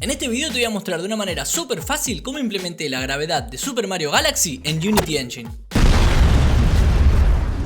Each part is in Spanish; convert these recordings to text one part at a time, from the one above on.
En este video te voy a mostrar de una manera súper fácil cómo implementé la gravedad de Super Mario Galaxy en Unity Engine.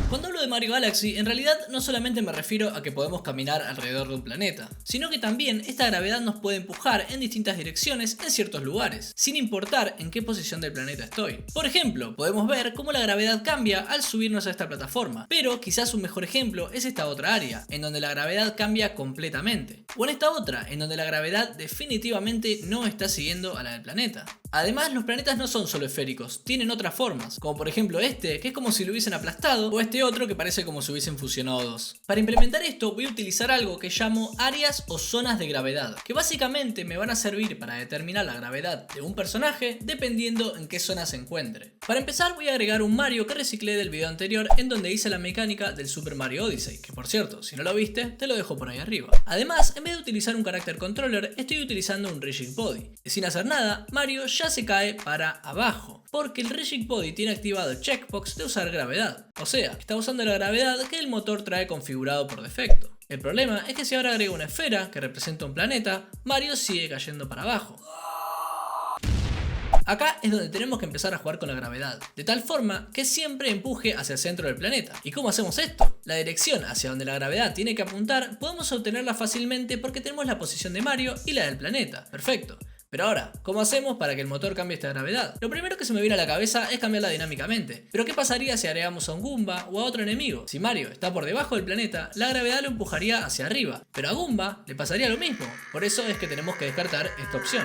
Cuando hablo de Mario Galaxy, en realidad no solamente me refiero a que podemos caminar alrededor de un planeta, sino que también esta gravedad nos puede empujar en distintas direcciones en ciertos lugares, sin importar en qué posición del planeta estoy. Por ejemplo, podemos ver cómo la gravedad cambia al subirnos a esta plataforma, pero quizás un mejor ejemplo es esta otra área, en donde la gravedad cambia completamente. O en esta otra, en donde la gravedad definitivamente no está siguiendo a la del planeta. Además, los planetas no son solo esféricos, tienen otras formas, como por ejemplo este, que es como si lo hubiesen aplastado, o este otro que parece como si hubiesen fusionado dos. Para implementar esto voy a utilizar algo que llamo áreas o zonas de gravedad, que básicamente me van a servir para determinar la gravedad de un personaje dependiendo en qué zona se encuentre. Para empezar voy a agregar un Mario que reciclé del video anterior en donde hice la mecánica del Super Mario Odyssey, que por cierto, si no lo viste, te lo dejo por ahí arriba. Además, en vez de utilizar un character controller, estoy utilizando un Rigid Body. Y sin hacer nada, Mario ya se cae para abajo, porque el Rigid Body tiene activado el checkbox de usar gravedad, o sea, está usando la gravedad que el motor trae configurado por defecto. El problema es que si ahora agrego una esfera que representa un planeta, Mario sigue cayendo para abajo. Acá es donde tenemos que empezar a jugar con la gravedad, de tal forma que siempre empuje hacia el centro del planeta. ¿Y cómo hacemos esto? La dirección hacia donde la gravedad tiene que apuntar podemos obtenerla fácilmente porque tenemos la posición de Mario y la del planeta. Perfecto. Pero ahora, ¿cómo hacemos para que el motor cambie esta gravedad? Lo primero que se me viene a la cabeza es cambiarla dinámicamente. Pero ¿qué pasaría si agregamos a un Goomba o a otro enemigo? Si Mario está por debajo del planeta, la gravedad lo empujaría hacia arriba, pero a Goomba le pasaría lo mismo. Por eso es que tenemos que descartar esta opción.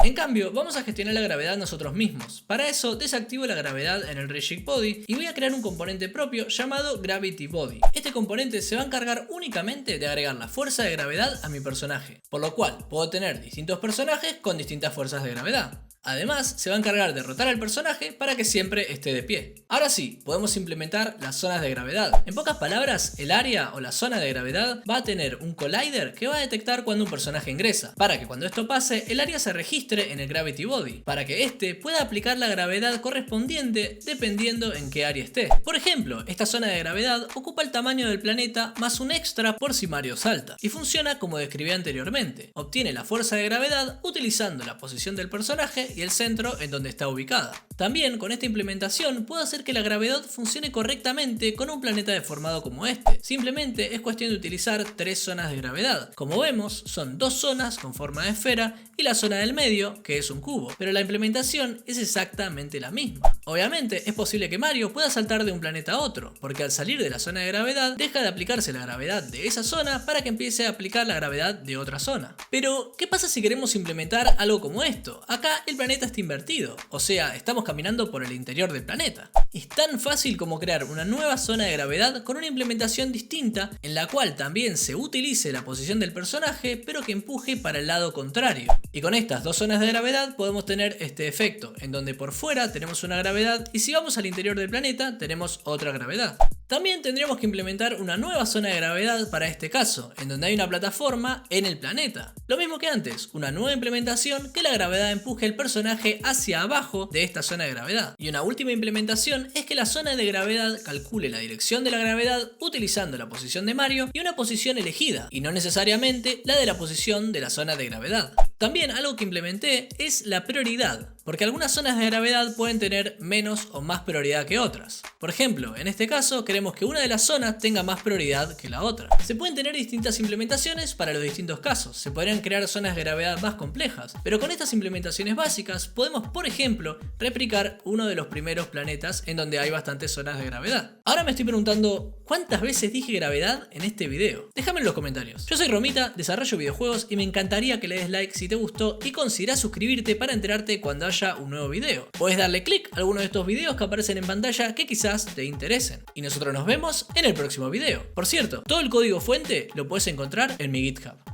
En cambio, vamos a gestionar la gravedad nosotros mismos. Para eso, desactivo la gravedad en el Rigid Body y voy a crear un componente propio llamado Gravity Body. Este componente se va a encargar únicamente de agregar la fuerza de gravedad a mi personaje, por lo cual puedo tener distintos personajes con distintas fuerzas de gravedad. Además, se va a encargar de rotar al personaje para que siempre esté de pie. Ahora sí, podemos implementar las zonas de gravedad. En pocas palabras, el área o la zona de gravedad va a tener un collider que va a detectar cuando un personaje ingresa, para que cuando esto pase, el área se registre en el Gravity Body, para que éste pueda aplicar la gravedad correspondiente dependiendo en qué área esté. Por ejemplo, esta zona de gravedad ocupa el tamaño del planeta más un extra por si Mario salta, y funciona como describí anteriormente. Obtiene la fuerza de gravedad utilizando la posición del personaje y el centro en donde está ubicada. También con esta implementación puedo hacer que la gravedad funcione correctamente con un planeta deformado como este. Simplemente es cuestión de utilizar 3 zonas de gravedad. Como vemos, son 2 zonas con forma de esfera y la zona del medio, que es un cubo, pero la implementación es exactamente la misma. Obviamente es posible que Mario pueda saltar de un planeta a otro, porque al salir de la zona de gravedad deja de aplicarse la gravedad de esa zona para que empiece a aplicar la gravedad de otra zona. Pero, ¿qué pasa si queremos implementar algo como esto? Acá el planeta está invertido, o sea, estamos caminando por el interior del planeta. Es tan fácil como crear una nueva zona de gravedad con una implementación distinta en la cual también se utilice la posición del personaje pero que empuje para el lado contrario. Y con estas 2 zonas de gravedad podemos tener este efecto, en donde por fuera tenemos una gravedad y si vamos al interior del planeta tenemos otra gravedad. También tendríamos que implementar una nueva zona de gravedad para este caso, en donde hay una plataforma en el planeta. Lo mismo que antes, una nueva implementación que la gravedad empuje el personaje hacia abajo de esta zona de gravedad. Y una última implementación es que la zona de gravedad calcule la dirección de la gravedad utilizando la posición de Mario y una posición elegida, y no necesariamente la de la posición de la zona de gravedad. También algo que implementé es la prioridad, porque algunas zonas de gravedad pueden tener menos o más prioridad que otras. Por ejemplo, en este caso queremos que una de las zonas tenga más prioridad que la otra. Se pueden tener distintas implementaciones para los distintos casos, se podrían crear zonas de gravedad más complejas, pero con estas implementaciones básicas podemos, por ejemplo, replicar uno de los primeros planetas en donde hay bastantes zonas de gravedad. Ahora me estoy preguntando, ¿cuántas veces dije gravedad en este video? Déjame en los comentarios. Yo soy Romita, desarrollo videojuegos y me encantaría que le des like si te gustó y considerás suscribirte para enterarte cuando haya un nuevo video. Puedes darle click a alguno de estos videos que aparecen en pantalla que quizás te interesen. Y nosotros nos vemos en el próximo video. Por cierto, todo el código fuente lo puedes encontrar en mi GitHub.